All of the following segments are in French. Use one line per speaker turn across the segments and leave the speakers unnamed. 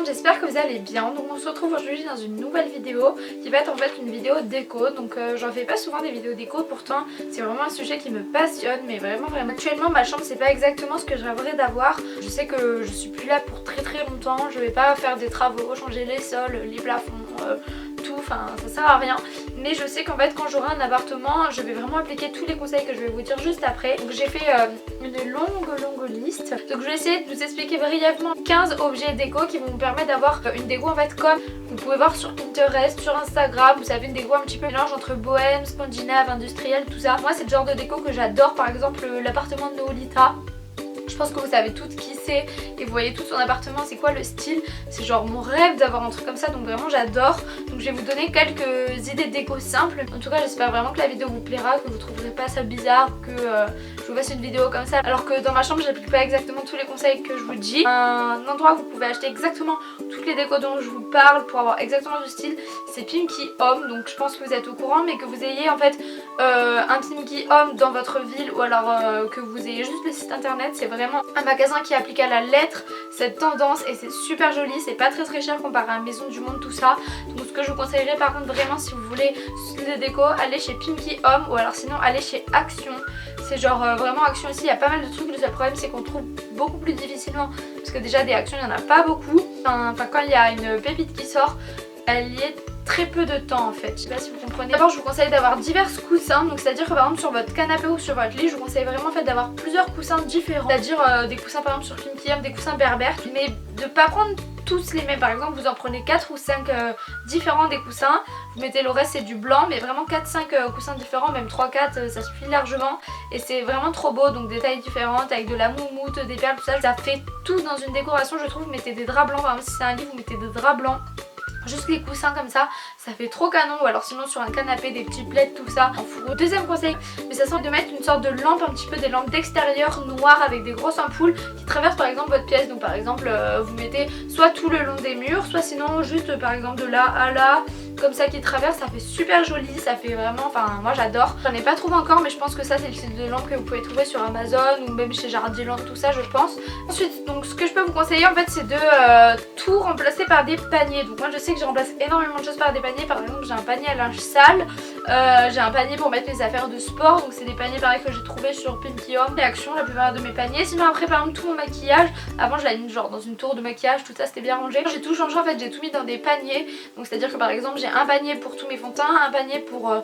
monde, j'espère que vous allez bien. Donc on se retrouve aujourd'hui dans une nouvelle vidéo qui va être en fait une vidéo déco. Donc j'en fais pas souvent des vidéos déco, pourtant c'est vraiment un sujet qui me passionne, mais vraiment. Actuellement ma chambre c'est pas exactement ce que je rêverais d'avoir. Je sais que je suis plus là pour très longtemps, je vais pas faire des travaux, changer les sols, les plafonds, tout, enfin ça sert à rien. Mais je sais qu'en fait quand j'aurai un appartement, je vais vraiment appliquer tous les conseils que je vais vous dire juste après. Donc j'ai fait une longue liste. Donc je vais essayer de vous expliquer brièvement 15 objets déco qui vont vous permettre d'avoir une déco en fait comme vous pouvez voir sur Pinterest, sur Instagram. Vous savez, une déco un petit peu mélange entre bohème, scandinave, industriel, tout ça. Moi c'est le genre de déco que j'adore. Par exemple l'appartement de Nolita. Je pense que vous savez toutes qui c'est et vous voyez tout son appartement, c'est quoi le style. C'est genre mon rêve d'avoir un truc comme ça, donc vraiment j'adore. Donc je vais vous donner quelques idées de déco simples. En tout cas j'espère vraiment que la vidéo vous plaira, que vous trouverez pas ça bizarre, que je vous fasse une vidéo comme ça alors que dans ma chambre j'applique pas exactement tous les conseils que je vous dis. Un endroit où vous pouvez acheter exactement toutes les décos dont je vous parle pour avoir exactement le style, c'est Pimkie Home. Donc je pense que vous êtes au courant, mais que vous ayez en fait un Pimkie Home dans votre ville ou alors que vous ayez juste le site internet, c'est vraiment un magasin qui applique à la lettre cette tendance et c'est super joli, c'est pas très cher comparé à Maison du Monde, tout ça. Donc ce que je vous conseillerais par contre vraiment si vous voulez des déco, allez chez Pimkie Home ou alors sinon allez chez Action. C'est genre vraiment Action aussi, il y a pas mal de trucs. Le seul problème c'est qu'on trouve beaucoup plus difficilement parce que déjà des Actions il y en a pas beaucoup. Enfin quand il y a une pépite qui sort, elle y est très peu de temps en fait, je sais pas si vous comprenez. D'abord je vous conseille d'avoir divers coussins, donc c'est à dire que par exemple sur votre canapé ou sur votre lit je vous conseille vraiment en fait d'avoir plusieurs coussins différents, c'est à dire des coussins par exemple sur Pimkie Home, des coussins berbères, mais de pas prendre tous les mêmes. Par exemple vous en prenez 4 ou 5 différents des coussins, vous mettez le reste c'est du blanc, mais vraiment 4-5 coussins différents, même 3-4 ça suffit largement et c'est vraiment trop beau. Donc des tailles différentes avec de la moumoute, des perles, tout ça, ça fait tout dans une décoration je trouve. Vous mettez des draps blancs, par exemple si c'est un lit vous mettez des draps blancs. Juste les coussins comme ça fait trop canon, ou alors sinon sur un canapé des petits plaids tout ça en fourreau. Deuxième conseil, mais ça sent de mettre une sorte de lampe, un petit peu des lampes d'extérieur noires avec des grosses ampoules qui traversent par exemple votre pièce. Donc par exemple vous mettez soit tout le long des murs, soit sinon juste par exemple de là à là comme ça qui traverse, ça fait super joli, ça fait vraiment, enfin moi j'adore. J'en ai pas trouvé encore mais je pense que ça c'est le style de lampe que vous pouvez trouver sur Amazon ou même chez Jardiland, tout ça je pense. Ensuite donc ce que je peux vous conseiller en fait c'est de tout remplacer par des paniers. Donc moi je sais que je remplace énormément de choses par des paniers. Par exemple j'ai un panier à linge sale, j'ai un panier pour mettre mes affaires de sport, donc c'est des paniers pareil que j'ai trouvé sur Pimkie Home et Action la plupart de mes paniers. Sinon après par exemple tout mon maquillage, avant je l'avais mis genre dans une tour de maquillage, tout ça c'était bien rangé. J'ai tout changé en fait, j'ai tout mis dans des paniers. Donc c'est à dire que par exemple j'ai un panier pour tous mes fonds de teint, un panier pour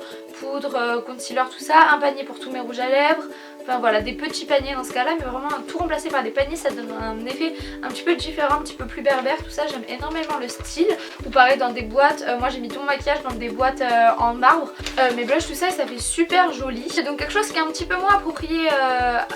poudre, concealer, tout ça, un panier pour tous mes rouges à lèvres. Enfin voilà, des petits paniers dans ce cas là, mais vraiment tout remplacé par des paniers ça donne un effet un petit peu différent, un petit peu plus berbère, tout ça. J'aime énormément le style. Ou pareil dans des boîtes, moi j'ai mis tout mon maquillage dans des boîtes en marbre, mes blushs tout ça, ça fait super joli. C'est donc quelque chose qui est un petit peu moins approprié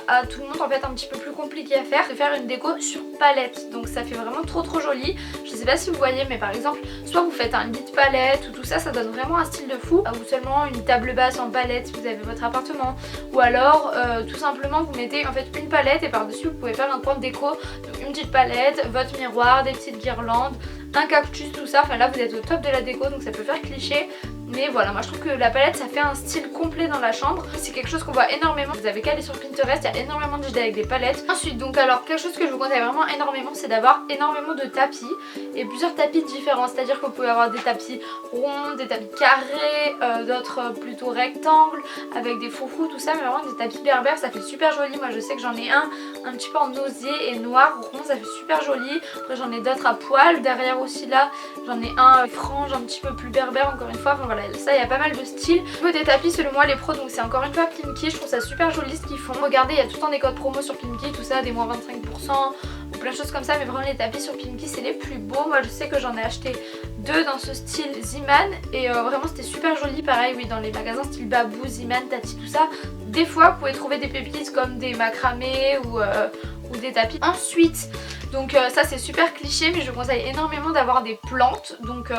à tout le monde, en fait un petit peu plus compliqué à faire, c'est faire une déco sur palette. Donc ça fait vraiment trop joli. Je sais pas si vous voyez mais par exemple soit vous faites un lit de palette ou tout ça, ça donne vraiment un style de fou. Ou seulement une table basse en palette si vous avez votre appartement, ou alors tout simplement vous mettez en fait une palette et par dessus vous pouvez faire un coin de déco. Donc une petite palette, votre miroir, des petites guirlandes, un cactus, tout ça. Enfin là vous êtes au top de la déco donc ça peut faire cliché. Mais voilà, moi je trouve que la palette ça fait un style complet dans la chambre. C'est quelque chose qu'on voit énormément. Vous avez qu'à aller sur Pinterest, il y a énormément de idées avec des palettes. Ensuite donc alors quelque chose que je vous conseille vraiment énormément, c'est d'avoir énormément de tapis et plusieurs tapis différents. C'est à dire que vous pouvez avoir des tapis ronds, des tapis carrés, d'autres plutôt rectangles avec des froufrous, tout ça. Mais vraiment des tapis berbères ça fait super joli. Moi je sais que j'en ai un petit peu en osier et noir rond, ça fait super joli. Après j'en ai d'autres à poil derrière aussi là. J'en ai un frange un petit peu plus berbère encore une fois. Enfin voilà, ça il y a pas mal de styles. Au niveau des tapis selon moi les pros, donc c'est encore une fois Pimkie, je trouve ça super joli ce qu'ils font. Regardez, il y a tout le temps des codes promo sur Pimkie, tout ça, des moins 25% ou plein de choses comme ça. Mais vraiment les tapis sur Pimkie c'est les plus beaux. Moi je sais que j'en ai acheté 2 dans ce style Ziman et vraiment c'était super joli. Pareil oui dans les magasins style Babou, Ziman, Tati, tout ça. Des fois vous pouvez trouver des pépites comme des macramés ou des tapis. Ensuite donc ça c'est super cliché mais je vous conseille énormément d'avoir des plantes. Donc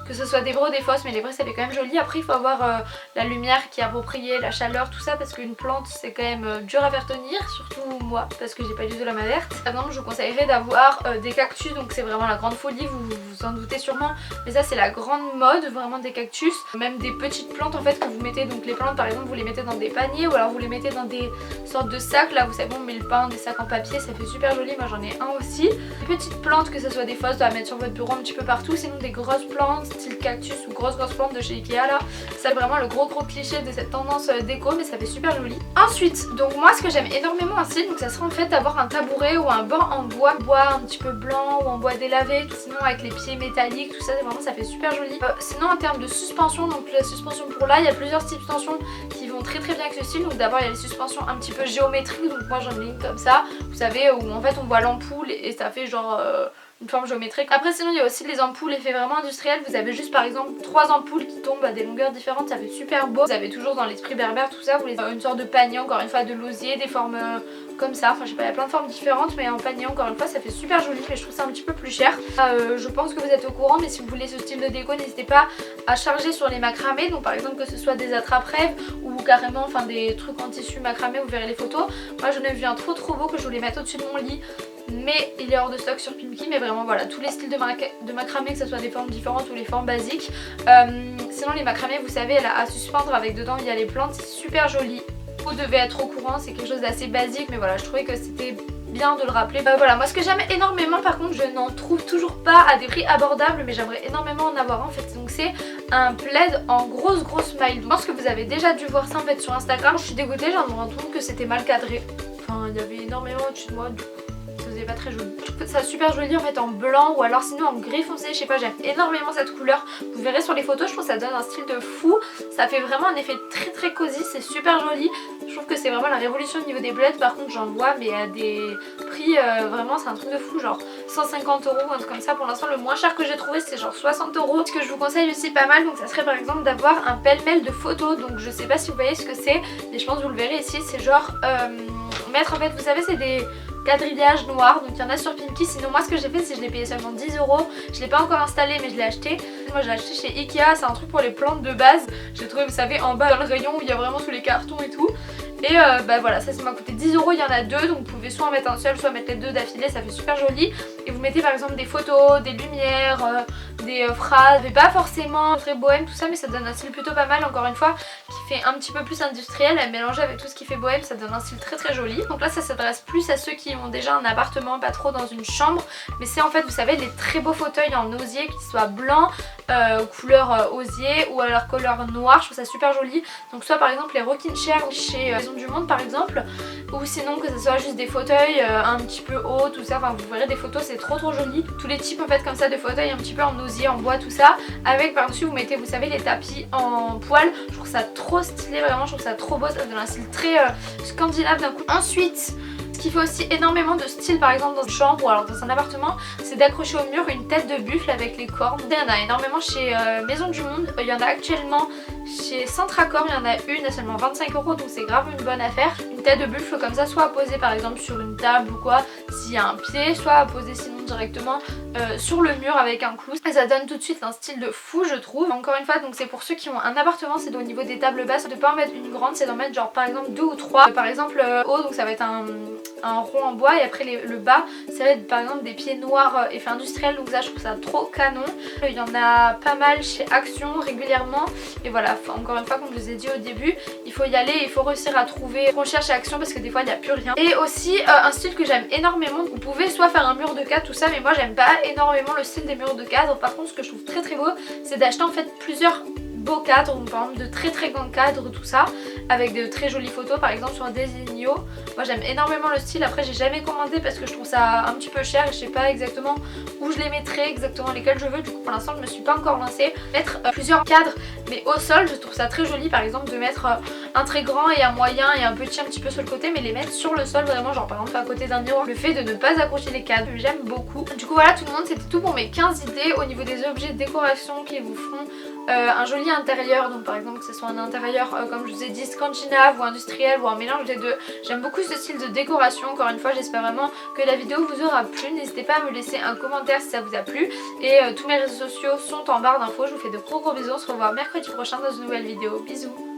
que ce soit des vraies ou des fausses, mais les vraies ça fait quand même joli. Après il faut avoir la lumière qui est appropriée, la chaleur, tout ça, parce qu'une plante c'est quand même dur à faire tenir, surtout moi parce que j'ai pas du tout la main verte. Par exemple je vous conseillerais d'avoir des cactus, donc c'est vraiment la grande folie, vous vous en doutez sûrement, mais ça c'est la grande mode, vraiment des cactus. Même des petites plantes en fait que vous mettez, donc les plantes par exemple vous les mettez dans des paniers ou alors vous les mettez dans des sortes de sacs, là vous savez on met le pain, des sacs en papier, ça fait super joli. Moi j'en ai un aussi. Des petites plantes, que ce soit des fausses à mettre sur votre bureau un petit peu partout, sinon des grosses plantes style cactus ou grosses plantes de chez Ikea là. C'est vraiment le gros cliché de cette tendance déco, mais ça fait super joli. Ensuite, donc moi ce que j'aime énormément aussi, donc ça serait en fait d'avoir un tabouret ou un banc en bois un petit peu blanc ou en bois délavé, sinon avec les pieds métalliques, tout ça, vraiment ça fait super joli. Sinon en termes de suspension, donc la suspension pour là, il y a plusieurs suspensions qui vont très bien avec ce style. Donc d'abord il y a les suspensions un petit peu géométriques, donc moi j'en ai une comme ça, vous savez, où en fait on voit l'ampoule et ça fait genre une forme géométrique. Après sinon il y a aussi les ampoules effet vraiment industriel. Vous avez juste par exemple 3 ampoules qui tombent à des longueurs différentes, ça fait super beau. Vous avez toujours dans l'esprit berbère tout ça, vous les une sorte de panier, encore une fois de l'osier, des formes comme ça, enfin je sais pas, il y a plein de formes différentes, mais en panier encore une fois ça fait super joli, mais je trouve ça un petit peu plus cher. Je pense que vous êtes au courant, mais si vous voulez ce style de déco, n'hésitez pas à charger sur les macramés, donc par exemple que ce soit des attrape-rêves ou carrément enfin des trucs en tissu macramé, vous verrez les photos. Moi j'en ai vu un trop beau que je voulais mettre au-dessus de mon lit, mais il est hors de stock sur Pimki. Mais vraiment voilà, tous les styles de macramé, que ce soit des formes différentes ou les formes basiques. Sinon les macramés, vous savez, à suspendre avec dedans il y a les plantes, c'est super joli. Vous devez être au courant, c'est quelque chose d'assez basique, mais voilà, je trouvais que c'était bien de le rappeler. Voilà, moi ce que j'aime énormément, par contre je n'en trouve toujours pas à des prix abordables, mais j'aimerais énormément en avoir en fait. Donc c'est un plaid en grosse maille. Je pense que vous avez déjà dû voir ça en fait sur Instagram. Je suis dégoûtée, j'en me rends compte que c'était mal cadré. Enfin il y avait énormément au-dessus de moi, du coup ça faisait pas très joli. Je trouve ça super joli en fait en blanc ou alors sinon en gris foncé, je sais pas, j'aime énormément cette couleur. Vous verrez sur les photos, je trouve que ça donne un style de fou. Ça fait vraiment un effet très cosy, c'est super joli. Je trouve que c'est vraiment la révolution au niveau des bleds. Par contre j'en vois mais à des prix vraiment c'est un truc de fou, genre 150 € ou un truc comme ça. Pour l'instant le moins cher que j'ai trouvé c'est genre 60 €. Ce que je vous conseille aussi pas mal, donc ça serait par exemple d'avoir un pêle-mêle de photos. Donc je sais pas si vous voyez ce que c'est, mais je pense que vous le verrez ici. C'est genre mettre en fait, vous savez c'est des quadrillages noirs, donc il y en a sur Pimki. Sinon moi ce que j'ai fait c'est que je l'ai payé seulement 10 €. Je l'ai pas encore installé mais je l'ai acheté. Moi je l'ai acheté chez Ikea, c'est un truc pour les plantes de base. Je l'ai trouvé vous savez en bas dans le rayon où il y a vraiment tous les cartons et tout. Et voilà, ça m'a coûté 10 €, il y en a deux, donc vous pouvez soit en mettre un seul, soit mettre les deux d'affilée, ça fait super joli. Et vous mettez par exemple des photos, des lumières, des phrases, mais pas forcément très bohème tout ça, mais ça donne un style plutôt pas mal, encore une fois, qui fait un petit peu plus industriel, mélangé avec tout ce qui fait bohème, ça donne un style très joli. Donc là ça s'adresse plus à ceux qui ont déjà un appartement, pas trop dans une chambre, mais c'est en fait vous savez les très beaux fauteuils en osier, qui soient blancs, couleur osier ou alors couleur noire, je trouve ça super joli. Donc soit par exemple les rocking chairs chez Maison du Monde par exemple, ou sinon que ce soit juste des fauteuils un petit peu hauts, tout ça, enfin vous verrez des photos, c'est trop joli. Tous les types en fait comme ça de fauteuils un petit peu en osier, en bois, tout ça, avec par dessus vous mettez vous savez les tapis en poil. Je trouve ça trop stylé, vraiment je trouve ça trop beau, ça donne un style très scandinave d'un coup. Ensuite ce qui fait aussi énormément de style par exemple dans une chambre ou alors dans un appartement, c'est d'accrocher au mur une tête de buffle avec les cornes. Il y en a énormément chez Maison du Monde, il y en a actuellement chez Centracor, il y en a une à seulement 25 €, donc c'est grave une bonne affaire. Une tête de buffle comme ça, soit à poser par exemple sur une table ou quoi, s'il y a un pied, soit à poser sinon directement sur le mur avec un clou. Et ça donne tout de suite un style de fou je trouve. Encore une fois, donc c'est pour ceux qui ont un appartement, c'est au niveau des tables basses, de pas en mettre une grande, c'est d'en mettre genre par exemple 2 ou 3. Par exemple haut, donc ça va être un rond en bois, et après le bas ça va être par exemple des pieds noirs effet industriel, donc ça je trouve ça trop canon. Il y en a pas mal chez Action régulièrement, et voilà, encore une fois comme je vous ai dit au début, il faut y aller, il faut réussir à trouver recherche chez Action parce que des fois il n'y a plus rien. Et aussi un style que j'aime énormément, vous pouvez soit faire un mur de cadre tout ça, mais moi j'aime pas énormément le style des murs de cadre. Par contre ce que je trouve très beau, c'est d'acheter en fait plusieurs beaux cadres, donc par exemple de très grands cadres tout ça, avec de très jolies photos par exemple sur un Designo. Moi j'aime énormément le style. Après j'ai jamais commandé parce que je trouve ça un petit peu cher et je sais pas exactement où je les mettrai, exactement lesquels je veux, du coup pour l'instant je me suis pas encore lancée. Mettre plusieurs cadres mais au sol, je trouve ça très joli, par exemple de mettre un très grand et un moyen et un petit un petit peu sur le côté, mais les mettre sur le sol vraiment, genre par exemple à côté d'un miroir. Le fait de ne pas accrocher les cadres, j'aime beaucoup. Du coup voilà tout le monde, c'était tout pour mes 15 idées au niveau des objets de décoration qui vous feront un joli intérieur. Donc par exemple que ce soit un intérieur comme je vous ai dit scandinave ou industriel ou un mélange des deux. J'aime beaucoup ce style de décoration. Encore une fois j'espère vraiment que la vidéo vous aura plu. N'hésitez pas à me laisser un commentaire si ça vous a plu, et tous mes réseaux sociaux sont en barre d'infos. Je vous fais de gros bisous, on se revoit mercredi prochain dans une nouvelle vidéo. Bisous.